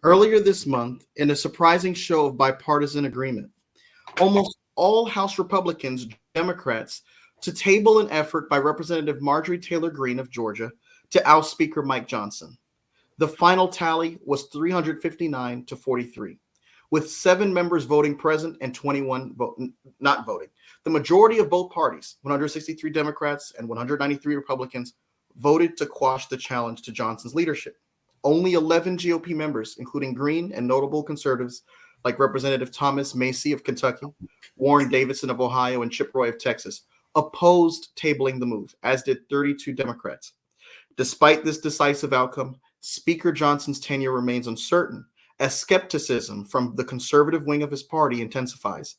Earlier this month, in a surprising show of bipartisan agreement, almost all House Republicans, Democrats, to table an effort by Representative Marjorie Taylor Greene of Georgia to oust Speaker Mike Johnson. The final tally was 359 to 43, with 7 members voting present and 21 not voting. The majority of both parties, 163 Democrats and 193 Republicans, voted to quash the challenge to Johnson's leadership. Only 11 GOP members, including Greene and notable conservatives like Representative Thomas Macy of Kentucky, Warren Davidson of Ohio, and Chip Roy of Texas, opposed tabling the move, as did 32 Democrats. Despite this decisive outcome, Speaker Johnson's tenure remains uncertain as skepticism from the conservative wing of his party intensifies.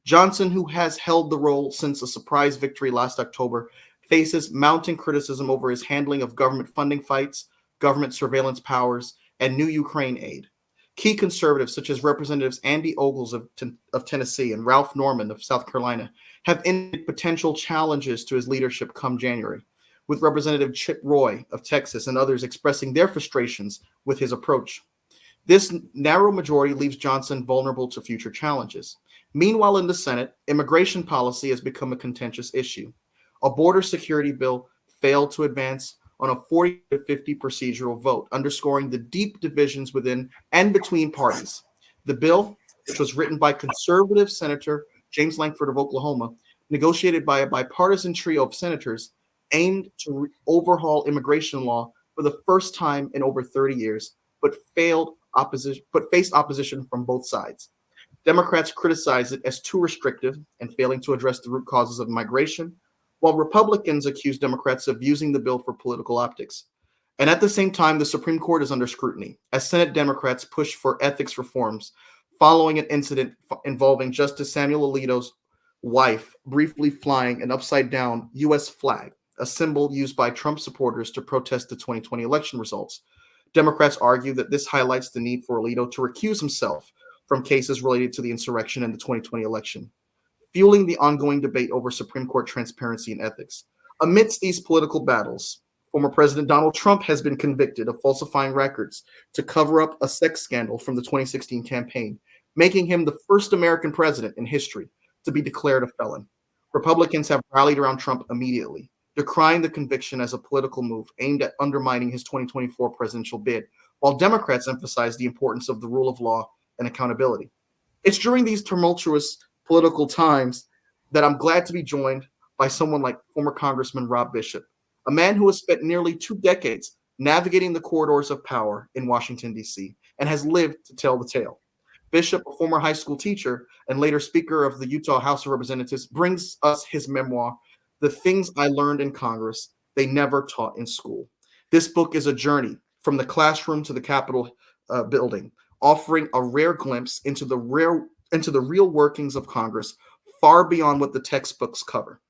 Johnson, who has held the role since a surprise victory last October, faces mounting criticism over his handling of government funding fights, government surveillance powers, and new Ukraine aid. Key conservatives such as Representatives Andy Ogles of Tennessee and Ralph Norman of South Carolina have indicated potential challenges to his leadership come January, with Representative Chip Roy of Texas and others expressing their frustrations with his approach. This narrow majority leaves Johnson vulnerable to future challenges. Meanwhile, in the Senate, immigration policy has become a contentious issue. A border security bill failed to advance on a 40-50 procedural vote, underscoring the deep divisions within and between parties. The bill, which was written by conservative Senator James Lankford of Oklahoma, negotiated by a bipartisan trio of senators, aimed to overhaul immigration law for the first time in over 30 years, but faced opposition from both sides. Democrats criticized it as too restrictive and failing to address the root causes of migration, while Republicans accused Democrats of using the bill for political optics. And at the same time, the Supreme Court is under scrutiny as Senate Democrats push for ethics reforms following an incident involving Justice Samuel Alito's wife briefly flying an upside-down U.S. flag, a symbol used by Trump supporters to protest the 2020 election results. Democrats argue that this highlights the need for Alito to recuse himself from cases related to the insurrection in the 2020 election, fueling the ongoing debate over Supreme Court transparency and ethics. Amidst these political battles, former President Donald Trump has been convicted of falsifying records to cover up a sex scandal from the 2016 campaign, making him the first American president in history to be declared a felon. Republicans have rallied around Trump immediately, decrying the conviction as a political move aimed at undermining his 2024 presidential bid, while Democrats emphasize the importance of the rule of law and accountability. It's during these tumultuous political times that I'm glad to be joined by someone like former Congressman Rob Bishop, a man who has spent nearly 2 decades navigating the corridors of power in Washington, D.C., and has lived to tell the tale. Bishop, a former high school teacher and later Speaker of the Utah House of Representatives, brings us his memoir, The Things I Learned in Congress They Never Taught in School. This book is a journey from the classroom to the Capitol building, offering a rare glimpse into the real workings of Congress, far beyond what the textbooks cover.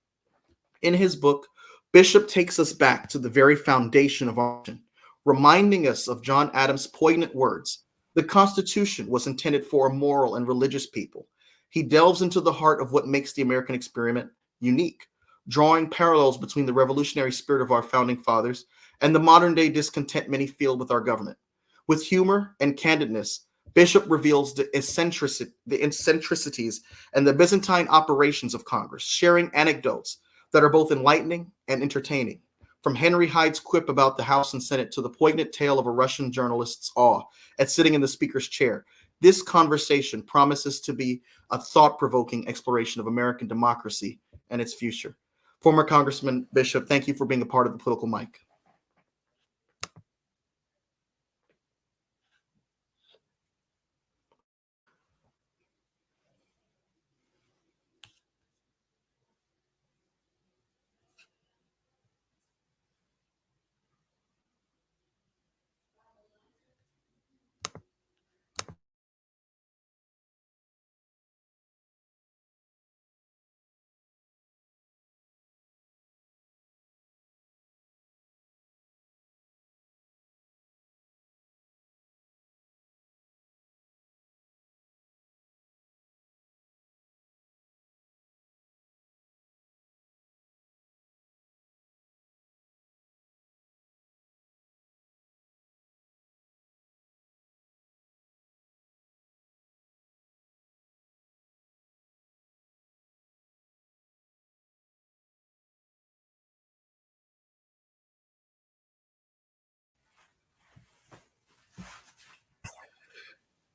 In his book, Bishop takes us back to the very foundation of our nation, reminding us of John Adams' poignant words: "The Constitution was intended for a moral and religious people." He delves into the heart of what makes the American experiment unique, drawing parallels between the revolutionary spirit of our founding fathers and the modern-day discontent many feel with our government. With humor and candidness, Bishop reveals the eccentricities and the Byzantine operations of Congress, sharing anecdotes that are both enlightening and entertaining. From Henry Hyde's quip about the House and Senate to the poignant tale of a Russian journalist's awe at sitting in the speaker's chair, this conversation promises to be a thought-provoking exploration of American democracy and its future. Former Congressman Bishop, thank you for being a part of the Political Mic.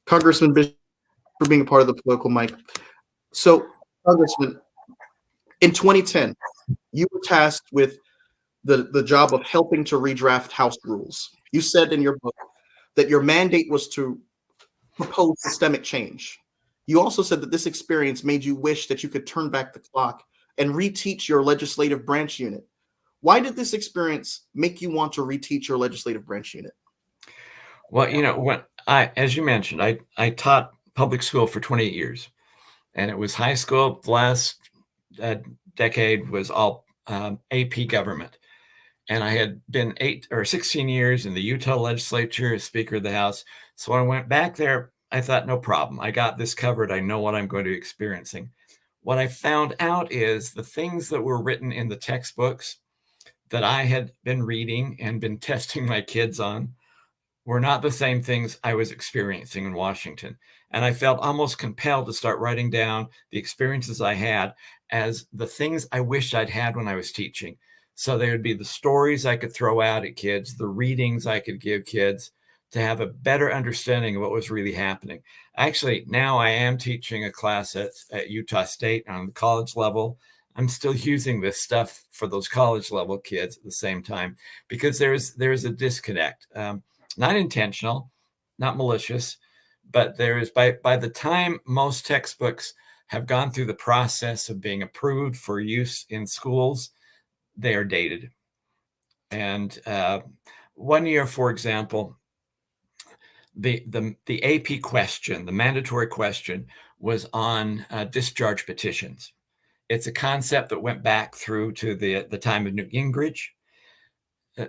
Congressman Bishop, for being a part of the political mic. So, Congressman, in 2010, you were tasked with the job of helping to redraft House rules. You said in your book that your mandate was to propose systemic change. You also said that this experience made you wish that you could turn back the clock and reteach your legislative branch unit. Why did this experience make you want to reteach your legislative branch unit? Well, as you mentioned, I taught public school for 28 years, and it was high school. The last uh, decade was all AP government. And I had been 8 or 16 years in the Utah legislature as Speaker of the House. So when I went back there, I thought, no problem. I got this covered. I know what I'm going to be experiencing. What I found out is the things that were written in the textbooks that I had been reading and been testing my kids on were not the same things I was experiencing in Washington. And I felt almost compelled to start writing down the experiences I had as the things I wished I'd had when I was teaching. So there would be the stories I could throw out at kids, the readings I could give kids to have a better understanding of what was really happening. Actually, now I am teaching a class at Utah State on the college level. I'm still using this stuff for those college level kids at the same time because there's a disconnect. Not intentional, not malicious, but there is by the time most textbooks have gone through the process of being approved for use in schools, they are dated. And one year, for example, the AP question, the mandatory question, was on discharge petitions. It's a concept that went back through to the time of Newt Gingrich.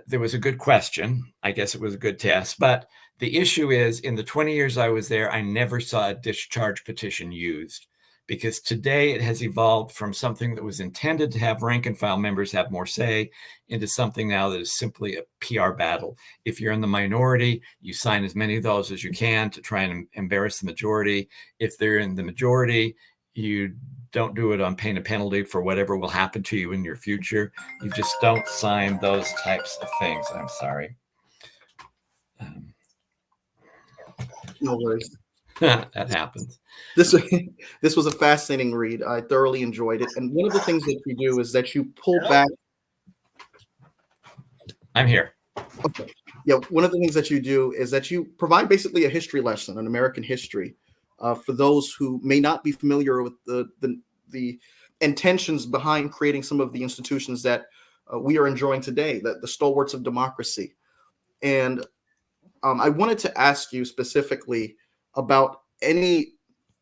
There was a good question. I guess it was a good test. But the issue is, in the 20 years I was there, I never saw a discharge petition used because today it has evolved from something that was intended to have rank and file members have more say into something now that is simply a PR battle. If you're in the minority, you sign as many of those as you can to try and embarrass the majority. If they're in the majority, you don't do it on pain of penalty for whatever will happen to you in your future. You just don't sign those types of things. I'm sorry. No worries. That happens. This this was a fascinating read. I thoroughly enjoyed it. And one of the things that you do is that you pull back. I'm here. Okay. Yeah, one of the things that you do is that you provide basically a history lesson on American history for those who may not be familiar with the intentions behind creating some of the institutions that we are enjoying today, the stalwarts of democracy. And I wanted to ask you specifically about any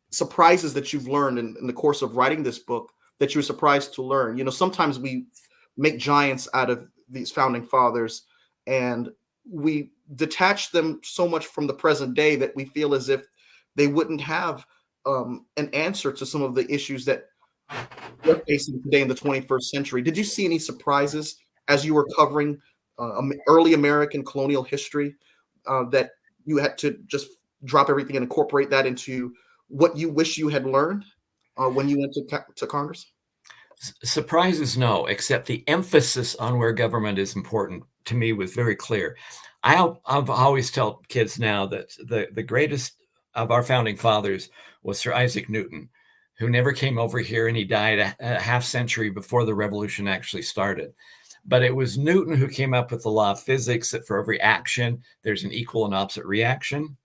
surprises that you've learned in the course of writing this book that you were surprised to learn. Sometimes we make giants out of these founding fathers and we detach them so much from the present day that we feel as if they wouldn't have an answer to some of the issues that we're facing today in the 21st century. Did you see any surprises as you were covering early American colonial history that you had to just drop everything and incorporate that into what you wish you had learned when you went to Congress? Surprises, no, except the emphasis on where government is important to me was very clear. I've always tell kids now that the greatest of our founding fathers was Sir Isaac Newton, who never came over here, and he died a half century before the revolution actually started. But it was Newton who came up with the law of physics that for every action, there's an equal and opposite reaction.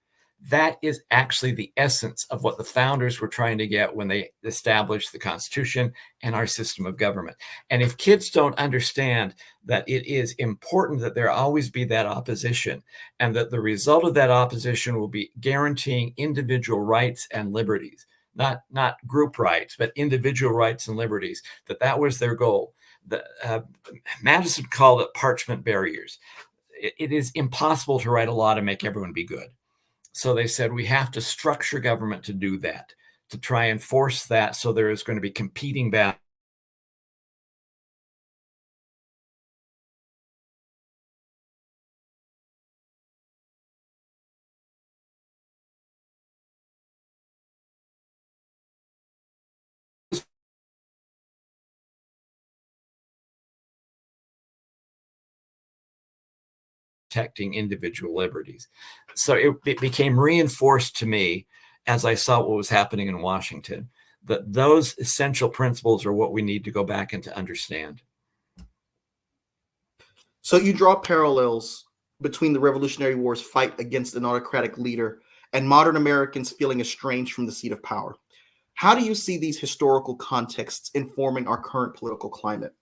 That is actually the essence of what the founders were trying to get when they established the Constitution and our system of government. And if kids don't understand that it is important that there always be that opposition, and that the result of that opposition will be guaranteeing individual rights and liberties, not group rights, but individual rights and liberties, that was their goal. Madison called it parchment barriers. It is impossible to write a law to make everyone be good. So they said we have to structure government to do that, to try and force that, so there is going to be competing battles. protecting individual liberties. So it became reinforced to me as I saw what was happening in Washington, that those essential principles are what we need to go back and to understand. So you draw parallels between the Revolutionary War's fight against an autocratic leader and modern Americans feeling estranged from the seat of power. How do you see these historical contexts informing our current political climate?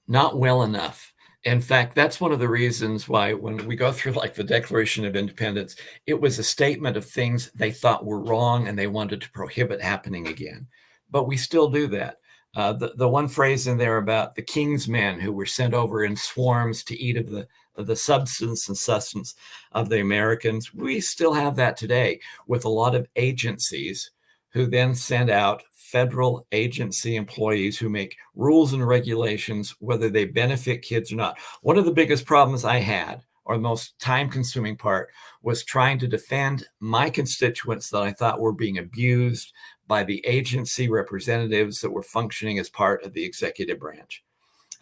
Not well enough. In fact, that's one of the reasons why when we go through like the Declaration of Independence, it was a statement of things they thought were wrong and they wanted to prohibit happening again. But we still do that. The one phrase in there about the king's men who were sent over in swarms to eat of the substance and sustenance of the Americans, we still have that today with a lot of agencies who then send out federal agency employees who make rules and regulations, whether they benefit kids or not. One of the biggest problems I had, or the most time-consuming part, was trying to defend my constituents that I thought were being abused by the agency representatives that were functioning as part of the executive branch.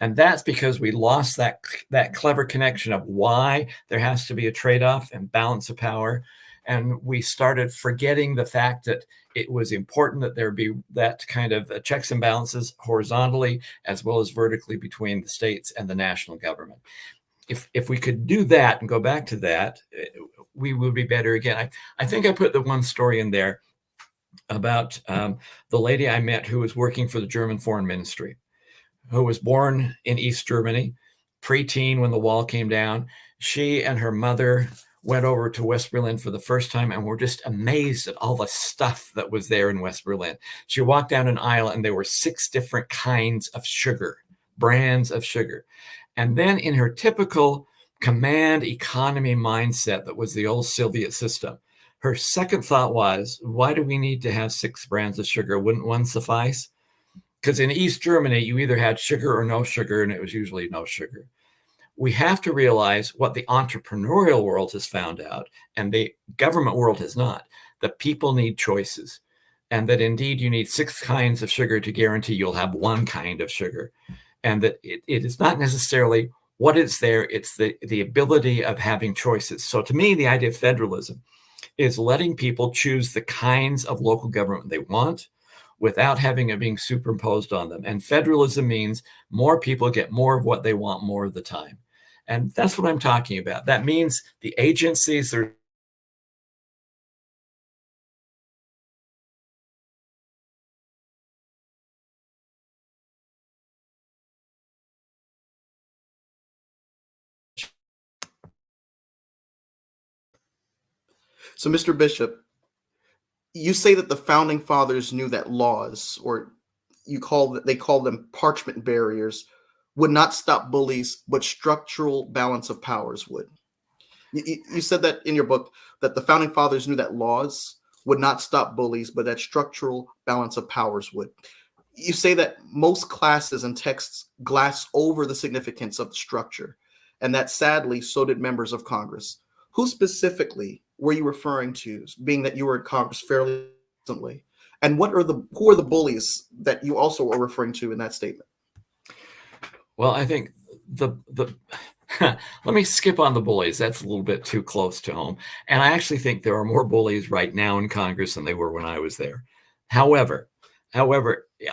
And that's because we lost that clever connection of why there has to be a trade-off and balance of power. And we started forgetting the fact that it was important that there be that kind of checks and balances horizontally as well as vertically between the states and the national government. If we could do that and go back to that, we would be better again. I think I put the one story in there about the lady I met who was working for the German Foreign Ministry, who was born in East Germany, preteen when the wall came down. She and her mother went over to West Berlin for the first time and were just amazed at all the stuff that was there in West Berlin. She walked down an aisle and there were 6 different kinds of sugar, brands of sugar. And then in her typical command economy mindset that was the old Soviet system, her second thought was, why do we need to have 6 brands of sugar? Wouldn't one suffice? Because in East Germany, you either had sugar or no sugar, and it was usually no sugar. We have to realize what the entrepreneurial world has found out, and the government world has not, that people need choices, and that indeed you need 6 kinds of sugar to guarantee you'll have 1 kind of sugar, and that it is not necessarily what is there, it's the ability of having choices. So to me, the idea of federalism is letting people choose the kinds of local government they want without having it being superimposed on them. And federalism means more people get more of what they want more of the time. And that's what I'm talking about. That means the agencies are So, Mr. Bishop, you say that the founding fathers knew that laws, or they call them parchment barriers, would not stop bullies, but structural balance of powers would. You said that in your book, that the founding fathers knew that laws would not stop bullies, but that structural balance of powers would. You say that most classes and texts glass over the significance of the structure, and that sadly, so did members of Congress. Who specifically were you referring to, being that you were in Congress fairly recently? And who are the bullies that you also are referring to in that statement? Well, I think the let me skip on the bullies. That's a little bit too close to home. And I actually think there are more bullies right now in Congress than they were when I was there. However,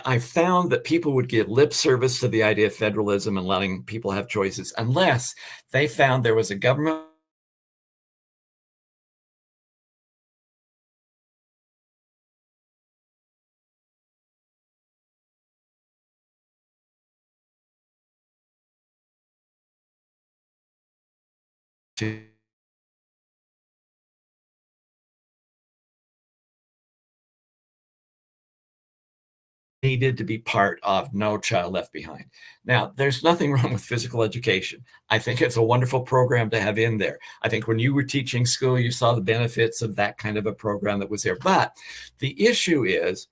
I found that people would give lip service to the idea of federalism and letting people have choices unless they found there was a government to needed to be part of No Child Left Behind. Now, there's nothing wrong with physical education. I think it's a wonderful program to have in there. I think when you were teaching school, you saw the benefits of that kind of a program that was there. But the issue is,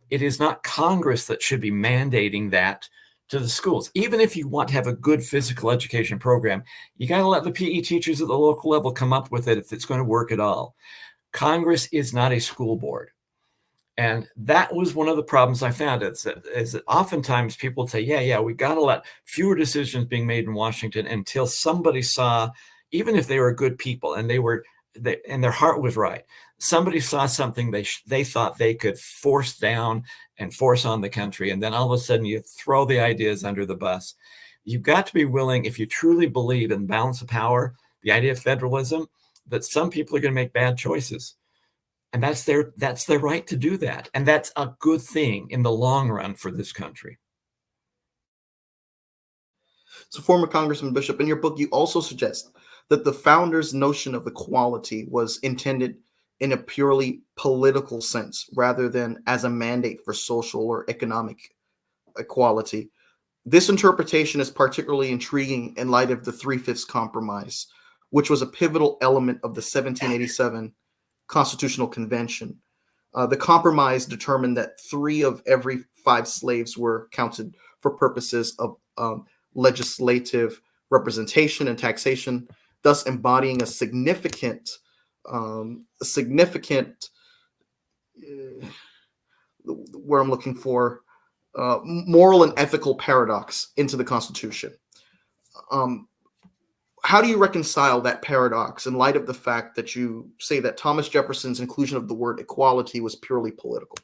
it is not Congress that should be mandating that to the schools. Even if you want to have a good physical education program, you got to let the PE teachers at the local level come up with it if it's going to work at all. Congress is not a school board. And that was one of the problems I found is that oftentimes people say, yeah, we got to let fewer decisions being made in Washington until somebody saw, even if they were good people and and their heart was right, somebody saw something they thought they could force down and force on the country, and then all of a sudden you throw the ideas under the bus. You've got to be willing, if you truly believe in balance of power, the idea of federalism, that some people are going to make bad choices. And that's their right to do that. And that's a good thing in the long run for this country. So, former Congressman Bishop, in your book, you also suggest that the founders' notion of equality was intended in a purely political sense rather than as a mandate for social or economic equality. This interpretation is particularly intriguing in light of the Three-Fifths Compromise, which was a pivotal element of the 1787 Constitutional Convention. The compromise determined that 3 of every 5 slaves were counted for purposes of legislative representation and taxation, thus embodying a significant where I'm looking for moral and ethical paradox into the Constitution. How do you reconcile that paradox in light of the fact that you say that Thomas Jefferson's inclusion of the word equality was purely political?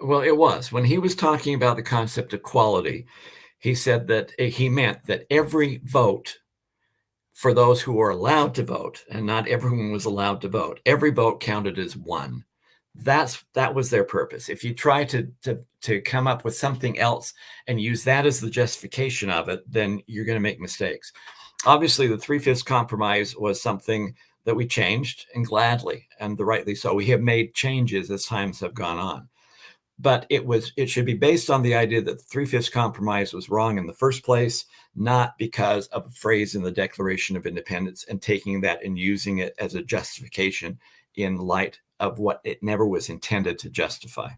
Well, it was. When he was talking about the concept of equality, he said that he meant that every vote for those who were allowed to vote, and not everyone was allowed to vote, every vote counted as one. That was their purpose. If you try to come up with something else and use that as the justification of it, then you're going to make mistakes. Obviously, the Three-Fifths Compromise was something that we changed, and gladly, and rightly so. We have made changes as times have gone on. But it should be based on the idea that the Three-Fifths Compromise was wrong in the first place, not because of a phrase in the Declaration of Independence and taking that and using it as a justification in light of what it never was intended to justify.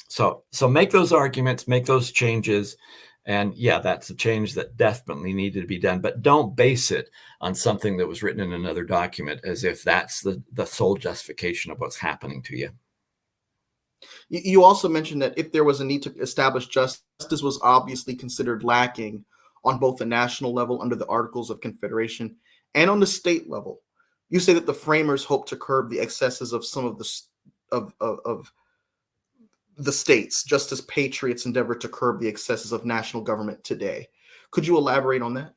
So make those arguments, make those changes. And yeah, that's a change that definitely needed to be done, but don't base it on something that was written in another document as if that's the sole justification of what's happening to you. You also mentioned that if there was a need to establish justice was obviously considered lacking on both the national level under the Articles of Confederation and on the state level. You say that the framers hoped to curb the excesses of some of the states, just as patriots endeavor to curb the excesses of national government today. Could you elaborate on that?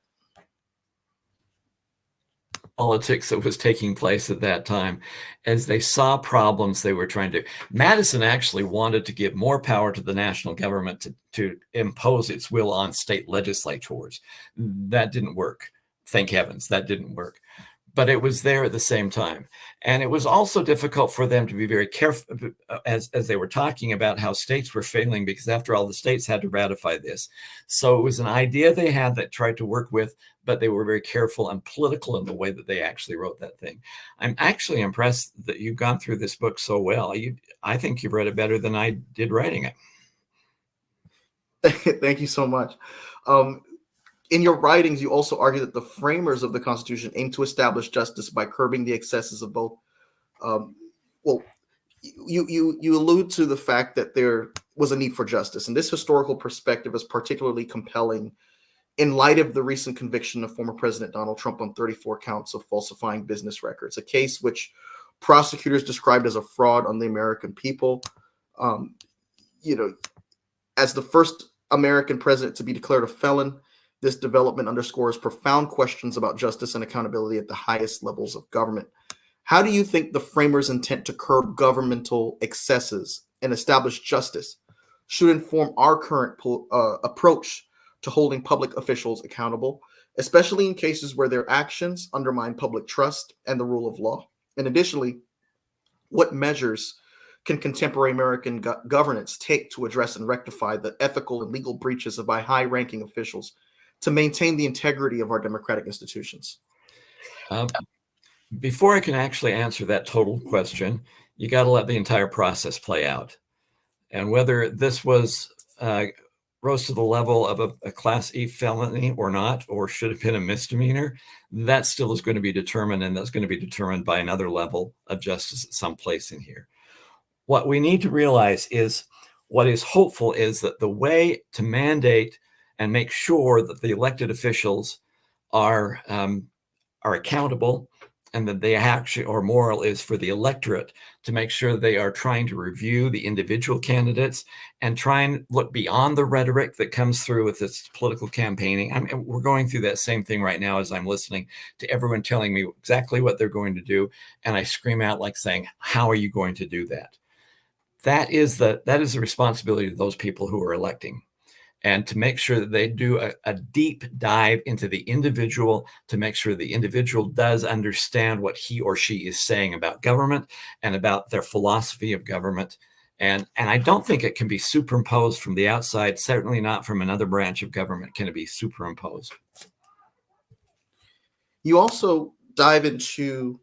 Politics that was taking place at that time, as they saw problems they were trying to. Madison actually wanted to give more power to the national government to impose its will on state legislatures. That didn't work. Thank heavens, that didn't work. But it was there at the same time. And it was also difficult for them to be very careful as they were talking about how states were failing, because after all, the states had to ratify this. So it was an idea they had that tried to work with, but they were very careful and political in the way that they actually wrote that thing. I'm actually impressed that you've gone through this book so well. I think you've read it better than I did writing it. Thank you so much. In your writings, you also argue that the framers of the Constitution aimed to establish justice by curbing the excesses of both. You allude to the fact that there was a need for justice, and this historical perspective is particularly compelling in light of the recent conviction of former President Donald Trump on 34 counts of falsifying business records, a case which prosecutors described as a fraud on the American people. As the first American president to be declared a felon, this development underscores profound questions about justice and accountability at the highest levels of government. How do you think the framers' intent to curb governmental excesses and establish justice should inform our current approach to holding public officials accountable, especially in cases where their actions undermine public trust and the rule of law? And additionally, what measures can contemporary American governance take to address and rectify the ethical and legal breaches by high-ranking officials to maintain the integrity of our democratic institutions? Before I can actually answer that total question, you got to let the entire process play out. And whether this was rose to the level of a Class E felony or not, or should have been a misdemeanor, that still is going to be determined, and that's going to be determined by another level of justice at some place in here. What we need to realize is what is hopeful is that the way to mandate and make sure that the elected officials are accountable, and that they actually, or moral is for the electorate to make sure they are trying to review the individual candidates and try and look beyond the rhetoric that comes through with this political campaigning. I mean, we're going through that same thing right now as I'm listening to everyone telling me exactly what they're going to do, and I scream out like saying, "How are you going to do that?" That is the responsibility of those people who are electing, and to make sure that they do a deep dive into the individual to make sure the individual does understand what he or she is saying about government and about their philosophy of government. And I don't think it can be superimposed from the outside, certainly not from another branch of government can it be superimposed. You also dive into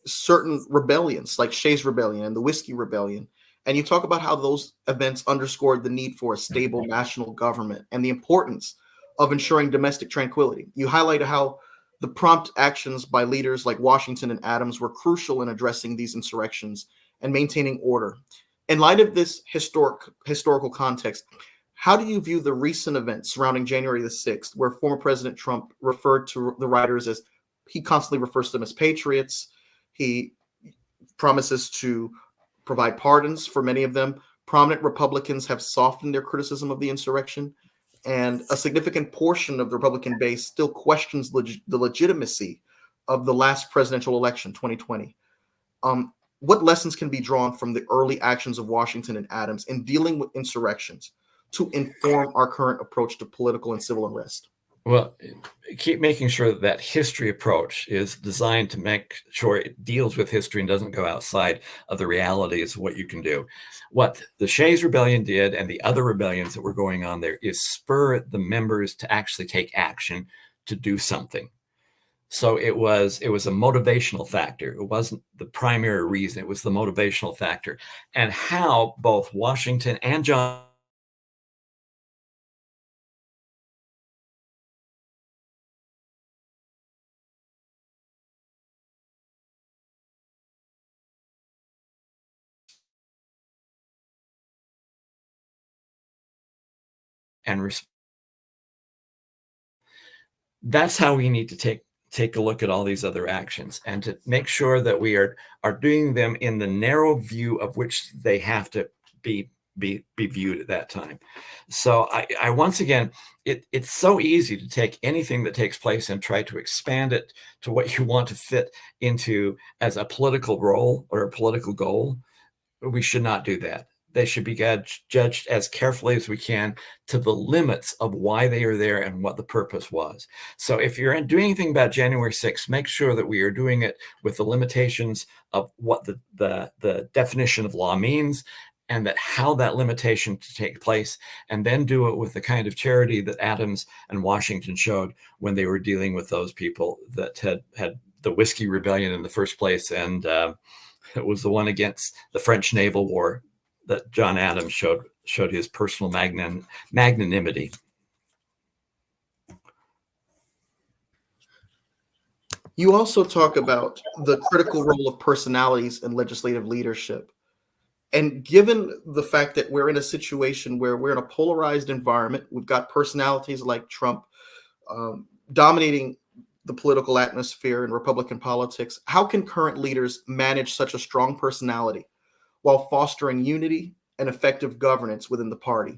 certain rebellions like Shays Rebellion and the Whiskey Rebellion. And you talk about how those events underscored the need for a stable national government and the importance of ensuring domestic tranquility. You highlight how the prompt actions by leaders like Washington and Adams were crucial in addressing these insurrections and maintaining order. In light of this historical context, how do you view the recent events surrounding January the 6th, where former President Trump referred to the rioters as, he constantly refers to them as patriots. He promises to provide pardons for many of them. Prominent Republicans have softened their criticism of the insurrection, and a significant portion of the Republican base still questions the legitimacy of the last presidential election, 2020. What lessons can be drawn from the early actions of Washington and Adams in dealing with insurrections to inform our current approach to political and civil unrest? Well, keep making sure that that history approach is designed to make sure it deals with history and doesn't go outside of the realities of what you can do. What the Shays Rebellion did and the other rebellions that were going on there is spur the members to actually take action to do something. So it was a motivational factor. It wasn't the primary reason. It was the motivational factor, and how both Washington and John and that's how we need to take a look at all these other actions and to make sure that we are doing them in the narrow view of which they have to be viewed at that time. So I once again, it's so easy to take anything that takes place and try to expand it to what you want to fit into as a political role or a political goal. We should not do that. They should be judged as carefully as we can to the limits of why they are there and what the purpose was. So if you're doing anything about January 6th, make sure that we are doing it with the limitations of what the definition of law means, and that how that limitation to take place, and then do it with the kind of charity that Adams and Washington showed when they were dealing with those people that had the Whiskey Rebellion in the first place, and it was the one against the French naval war that John Adams showed his personal magnanimity. You also talk about the critical role of personalities in legislative leadership. And given the fact that we're in a situation where we're in a polarized environment, we've got personalities like Trump dominating the political atmosphere in Republican politics. How can current leaders manage such a strong personality while fostering unity and effective governance within the party?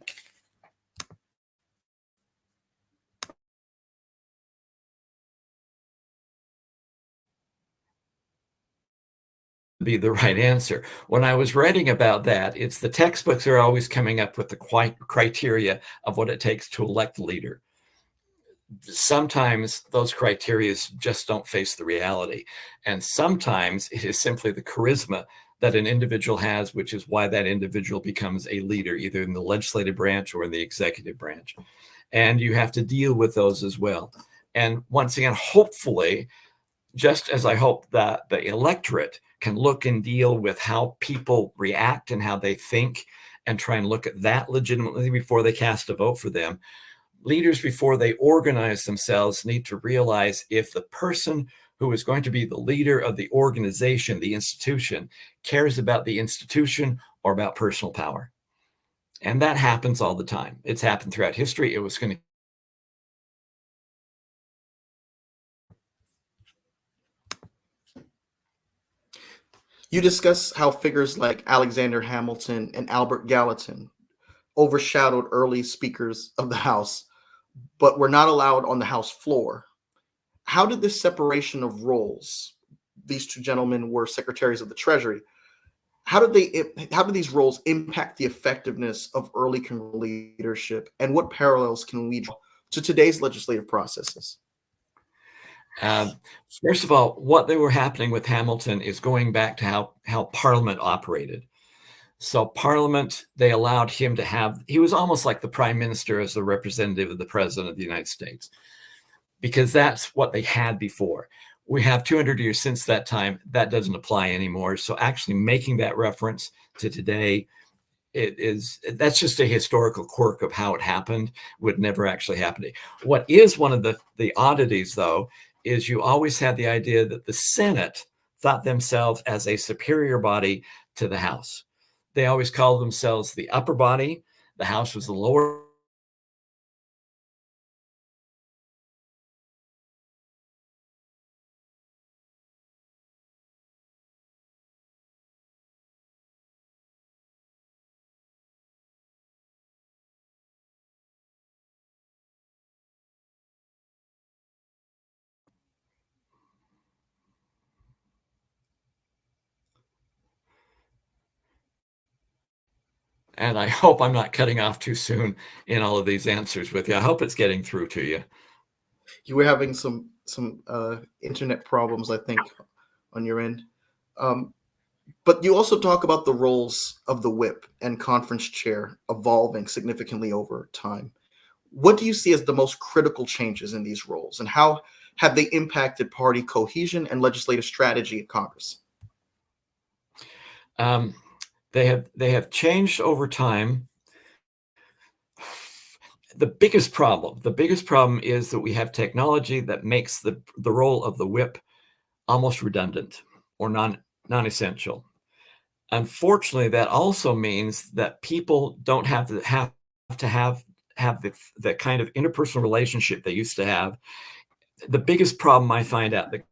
Be the right answer. When I was writing about that, it's the textbooks are always coming up with the criteria of what it takes to elect a leader. Sometimes those criteria just don't face the reality. And sometimes it is simply the charisma that an individual has, which is why that individual becomes a leader, either in the legislative branch or in the executive branch. And you have to deal with those as well. And once again, hopefully, just as I hope that the electorate can look and deal with how people react and how they think and try and look at that legitimately before they cast a vote for them, leaders, before they organize themselves, need to realize if the person who is going to be the leader of the organization, the institution, cares about the institution or about personal power. And that happens all the time. It's happened throughout history. It was going to You discuss how figures like Alexander Hamilton and Albert Gallatin overshadowed early speakers of the House, but were not allowed on the House floor. How did this separation of roles? These two gentlemen were secretaries of the Treasury. How did these roles impact the effectiveness of early congressional leadership, and what parallels can we draw to today's legislative processes? Um, First of all, what they were happening with Hamilton is going back to how Parliament operated. So Parliament, they allowed him to have, he was almost like the prime minister as the representative of the president of the United States, because that's what they had before. We have 200 years since that time. That doesn't apply anymore. So actually making that reference to today, that's just a historical quirk of how it happened, would never actually happen. What is one of the oddities, though, is you always had the idea that the Senate thought themselves as a superior body to the House. They always called themselves the upper body. The House was the lower. And I hope I'm not cutting off too soon in all of these answers with you. I hope it's getting through to you. You were having some internet problems, I think, on your end. Um, but you also talk about the roles of the whip and conference chair evolving significantly over time. What do you see as the most critical changes in these roles, and how have they impacted party cohesion and legislative strategy in Congress? Um, they have changed over time. The biggest problem is that we have technology that makes the role of the whip almost redundant or non-essential. Unfortunately, that also means that people don't have the kind of interpersonal relationship they used to have. The biggest problem I find out that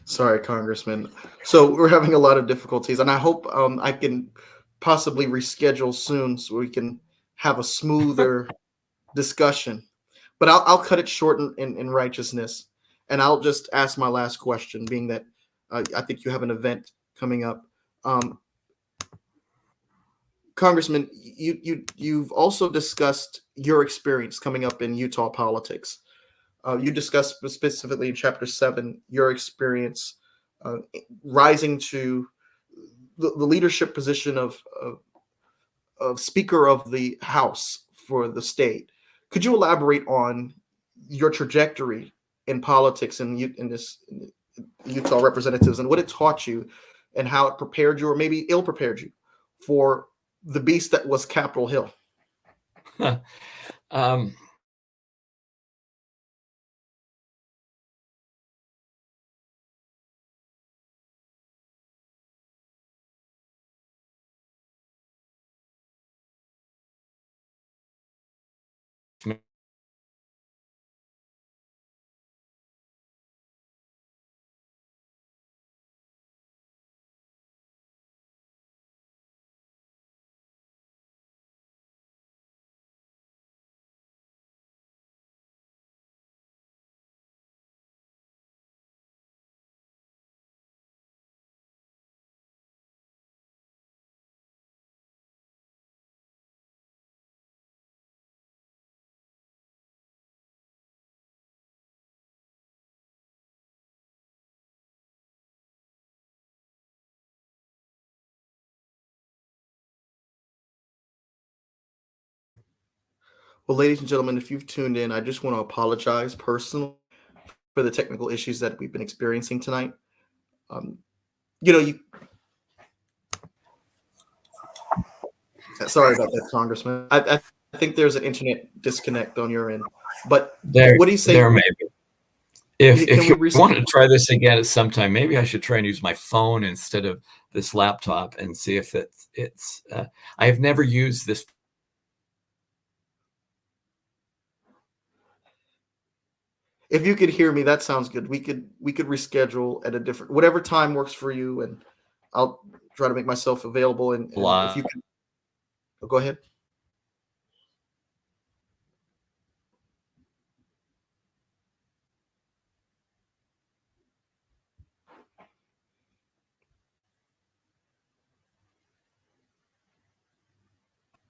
Sorry, Congressman. So we're having a lot of difficulties, and I hope I can possibly reschedule soon so we can have a smoother discussion. But I'll cut it short in righteousness, and I'll just ask my last question, being that I think you have an event coming up. Um, Congressman, you've also discussed your experience coming up in Utah politics. You discussed specifically in Chapter 7 your experience uh, rising to the leadership position of Speaker of the House for the state. Could you elaborate on your trajectory in politics in Utah representatives and what it taught you and how it prepared you or maybe ill prepared you for the beast that was Capitol Hill? um, Well, ladies and gentlemen, if you've tuned in, I just want to apologize personally for the technical issues that we've been experiencing tonight. Um, you know, you Sorry about that, Congressman. I think there's an internet disconnect on your end. But There, what do you say? there may be. If Can we you reset? want to try this again at some time, maybe I should try and use my phone instead of this laptop and see if it's. I've never used this. If you could hear me, that sounds good. We could reschedule at a different whatever time works for you, and I'll try to make myself available. And if you Blah. can, go ahead.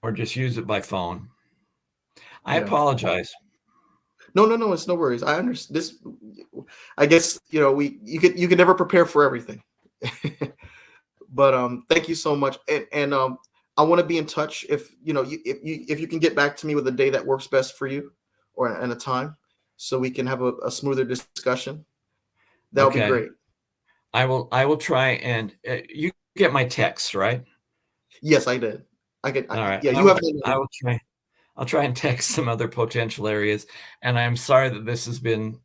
Or just use it by phone. I Yeah. apologize. No. It's no worries. I understand this. I guess you can never prepare for everything. But thank you so much, and I want to be in touch. If you can get back to me with a day that works best for you, or and a time, so we can have a smoother discussion. That would be Okay. great. I will try and you get my text, right? Yes, I did. All right. Yeah, you have. I will try. I'll try and text some other potential areas. And I'm sorry that this has been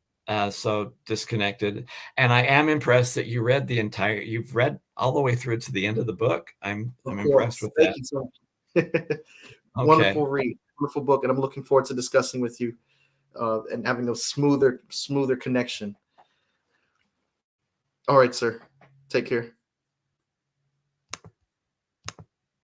so disconnected. And I am impressed that you've read all the way through to the end of the book. I'm Of impressed course. with Thank that. you so much. Okay. Wonderful read, wonderful book, and I'm looking forward to discussing with you and having a smoother connection. All right, sir. Take care.